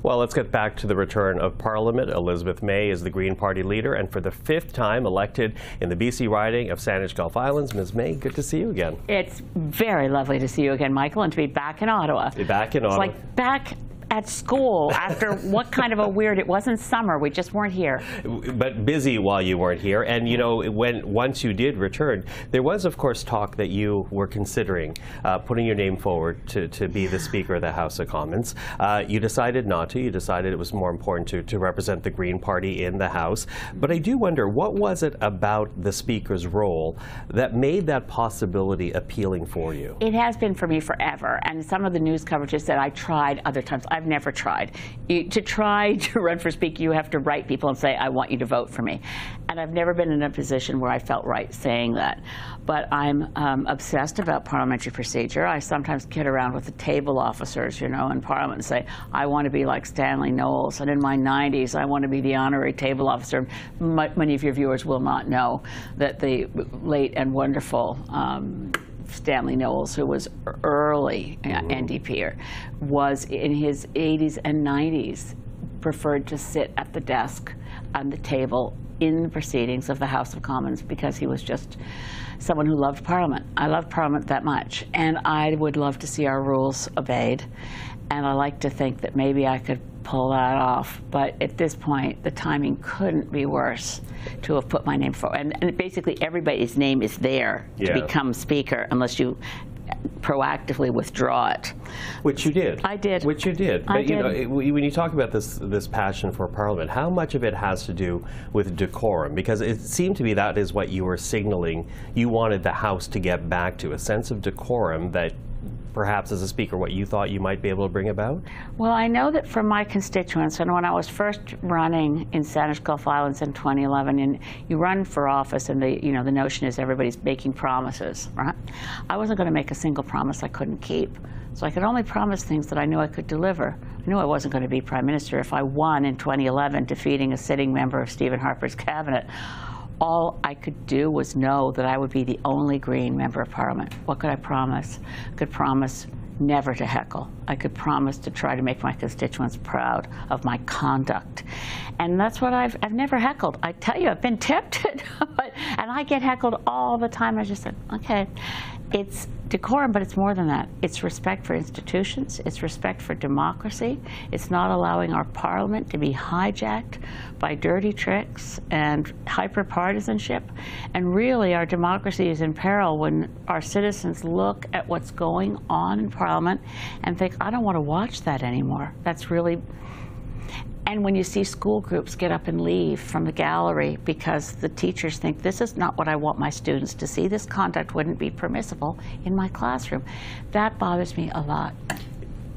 Well, let's get back to the return of Parliament. Elizabeth May is the Green Party leader and for the 5th time elected in the BC riding of Saanich Gulf Islands. Ms. May, good to see you again. It's very lovely to see you again, Michael, and to be back in Ottawa. Back in Ottawa. It's like back at school after what kind of a weird, it wasn't summer, we just weren't here. But busy while you weren't here. And you know, once you did return, there was of course talk that you were considering putting your name forward to be the Speaker of the House of Commons. You decided not to. You decided it was more important to represent the Green Party in the House. But I do wonder, what was it about the Speaker's role that made that possibility appealing for you? It has been for me forever, and some of the news coverages that I tried other times, I've never tried. To try to run for Speaker, you have to write people and say, I want you to vote for me. And I've never been in a position where I felt right saying that. But I'm obsessed about parliamentary procedure. I sometimes kid around with the table officers, you know, in Parliament and say, I want to be like Stanley Knowles. And in my 90s, I want to be the honorary table officer. Many of your viewers will not know that the late and wonderful Stanley Knowles, who was early NDPer, was in his 80s and 90s preferred to sit at the desk on the table in the proceedings of the House of Commons because he was just someone who loved Parliament. I love Parliament that much, and I would love to see our rules obeyed. And I like to think that maybe I could pull that off. But at this point, the timing couldn't be worse to have put my name forward. And basically, everybody's name is there to become Speaker unless you proactively withdraw it. Which you did. I did. Which you did. But you know, when you talk about this passion for Parliament, how much of it has to do with decorum? Because it seemed to me that is what you were signaling you wanted the House to get back to, a sense of decorum that perhaps as a Speaker, what you thought you might be able to bring about? Well, I know that from my constituents, and when I was first running in Saanich Gulf Islands in 2011, and you run for office, and the notion is everybody's making promises, right? I wasn't going to make a single promise I couldn't keep. So I could only promise things that I knew I could deliver. I knew I wasn't going to be Prime Minister if I won in 2011, defeating a sitting member of Stephen Harper's cabinet. All I could do was know that I would be the only Green member of Parliament. What could I promise? I could promise never to heckle. I could promise to try to make my constituents proud of my conduct. And that's what I've never heckled. I tell you, I've been tempted, and I get heckled all the time. I just said, okay. It's decorum, but it's more than that. It's respect for institutions. It's respect for democracy. It's not allowing our Parliament to be hijacked by dirty tricks and hyper-partisanship. And really, our democracy is in peril when our citizens look at what's going on in Parliament and think, I don't want to watch that anymore. That's really... And when you see school groups get up and leave from the gallery because the teachers think this is not what I want my students to see, this conduct wouldn't be permissible in my classroom, that bothers me a lot.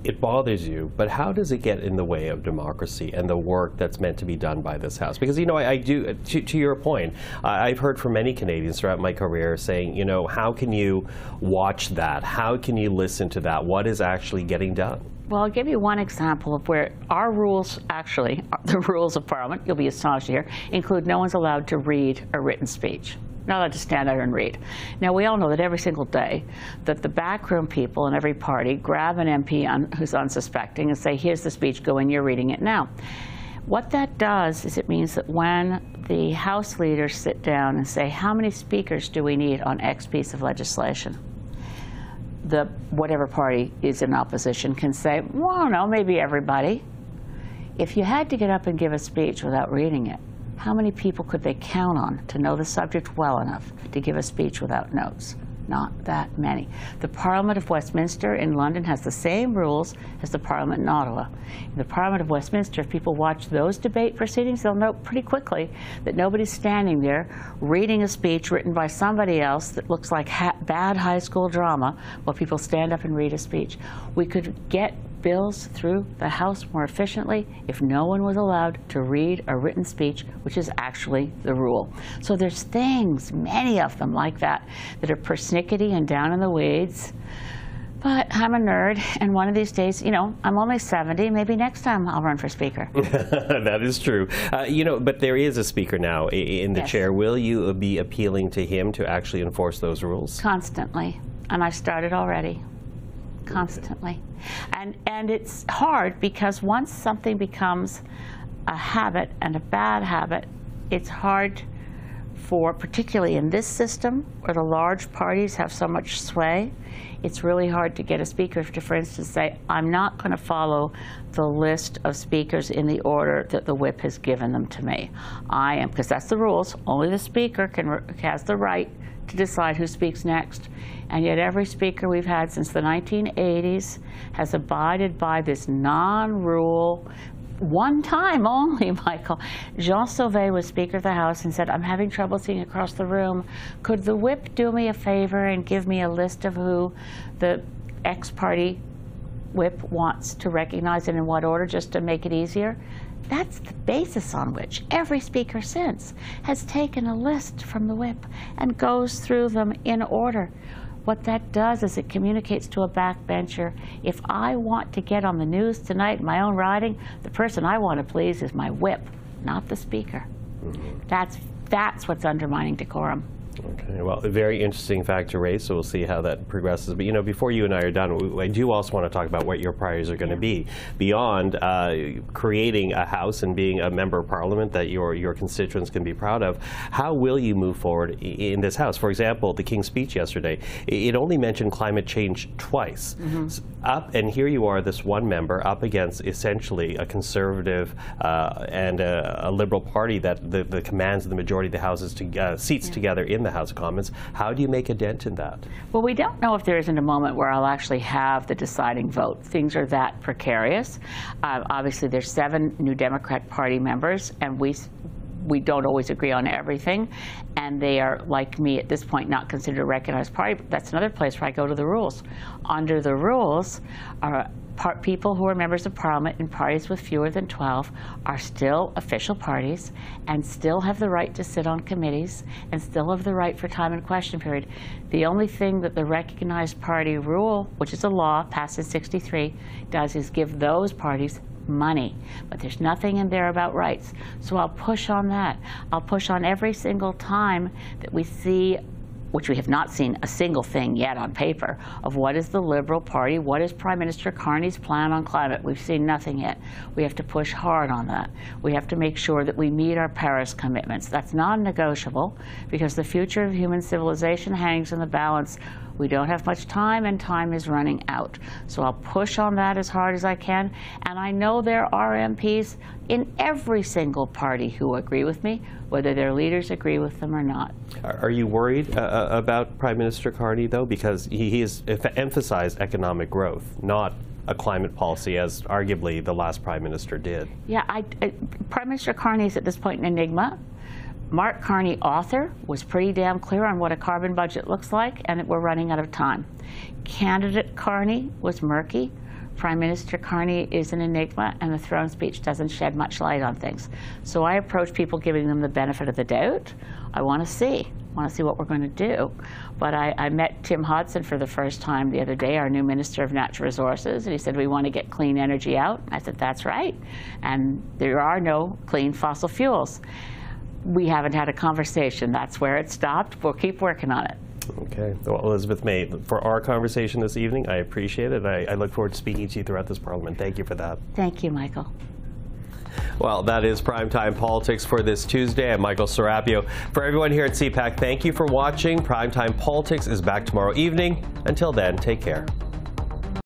It bothers you, but how does it get in the way of democracy and the work that's meant to be done by this House? Because, you know, I do, to your point, I've heard from many Canadians throughout my career saying, you know, how can you watch that? How can you listen to that? What is actually getting done? Well, I'll give you one example of where our rules, actually, the rules of Parliament, you'll be astonished to hear, include no one's allowed to read a written speech. Not allowed to stand there and read. Now, we all know that every single day that the backroom people in every party grab an MP who's unsuspecting and say, here's the speech, go in, you're reading it now. What that does is it means that when the House leaders sit down and say, how many speakers do we need on X piece of legislation? Whatever party is in opposition can say, well, I don't know, maybe everybody. If you had to get up and give a speech without reading it, how many people could they count on to know the subject well enough to give a speech without notes? Not that many. The Parliament of Westminster in London has the same rules as the Parliament in Ottawa. In the Parliament of Westminster, if people watch those debate proceedings, they'll know pretty quickly that nobody's standing there reading a speech written by somebody else that looks like bad high school drama while people stand up and read a speech. We could get bills through the House more efficiently if no one was allowed to read a written speech, which is actually the rule. So there's things, many of them like that, that are persnickety and down in the weeds. But I'm a nerd, and one of these days, you know, I'm only 70. Maybe next time I'll run for Speaker. That is true. You know, but there is a Speaker now in the chair. Will you be appealing to him to actually enforce those rules? Constantly, and I've started already. constantly. And it's hard because once something becomes a habit and a bad habit, it's hard for, particularly in this system where the large parties have so much sway, it's really hard to get a speaker to, for instance, say, I'm not going to follow the list of speakers in the order that the whip has given them to me. I am, because that's the rules, only the speaker has the right to decide who speaks next. And yet every speaker we've had since the 1980s has abided by this non-rule. One time only, Michael, Jean Sauvé was Speaker of the House and said, I'm having trouble seeing across the room. Could the whip do me a favor and give me a list of who the X-party whip wants to recognize and in what order, just to make it easier? That's the basis on which every speaker since has taken a list from the whip and goes through them in order. What that does is it communicates to a backbencher, if I want to get on the news tonight in my own riding, the person I want to please is my whip, not the speaker. That's what's undermining decorum. Okay, well, a very interesting fact to raise, so we'll see how that progresses. But, you know, before you and I are done, I do also want to talk about what your priorities are going to be beyond creating a House and being a member of Parliament that your constituents can be proud of. How will you move forward in this House? For example, the King's speech yesterday, it only mentioned climate change twice. And here you are, this one member, up against essentially a Conservative and a Liberal party that the commands the majority of the House's seats together in the House of Commons. How do you make a dent in that? Well, we don't know if there isn't a moment where I'll actually have the deciding vote. Things are that precarious. Obviously, there's 7 New Democrat Party members, and we don't always agree on everything, and they are, like me at this point, not considered a recognized party. But that's another place where I go to the rules. Under the rules, people who are members of Parliament in parties with fewer than 12 are still official parties and still have the right to sit on committees and still have the right for time and question period. The only thing that the recognized party rule, which is a law passed in '63, does is give those parties money, but there's nothing in there about rights. So I'll push on that. I'll push on every single time that we see, which we have not seen a single thing yet on paper, of what is the Liberal Party, what is Prime Minister Carney's plan on climate. We've seen nothing yet. We have to push hard on that. We have to make sure that we meet our Paris commitments. That's non-negotiable because the future of human civilization hangs in the balance. We don't have much time, and time is running out. So I'll push on that as hard as I can. And I know there are MPs in every single party who agree with me, whether their leaders agree with them or not. Are you worried about Prime Minister Carney, though? Because he has emphasized economic growth, not a climate policy, as arguably the last Prime Minister did. Yeah, Prime Minister Carney is at this point an enigma. Mark Carney, author, was pretty damn clear on what a carbon budget looks like, and we're running out of time. Candidate Carney was murky. Prime Minister Carney is an enigma, and the throne speech doesn't shed much light on things. So I approach people giving them the benefit of the doubt. I want to see what we're going to do. But I met Tim Hodson for the first time the other day, our new Minister of Natural Resources, and he said, we want to get clean energy out. I said, that's right. And there are no clean fossil fuels. We haven't had a conversation. That's where it stopped. We'll keep working on it. Okay. Well, Elizabeth May, for our conversation this evening, I appreciate it. I look forward to speaking to you throughout this Parliament. Thank you for that. Thank you, Michael. Well, that is Primetime Politics for this Tuesday. I'm Michael Serapio. For everyone here at CPAC, thank you for watching. Primetime Politics is back tomorrow evening. Until then, take care.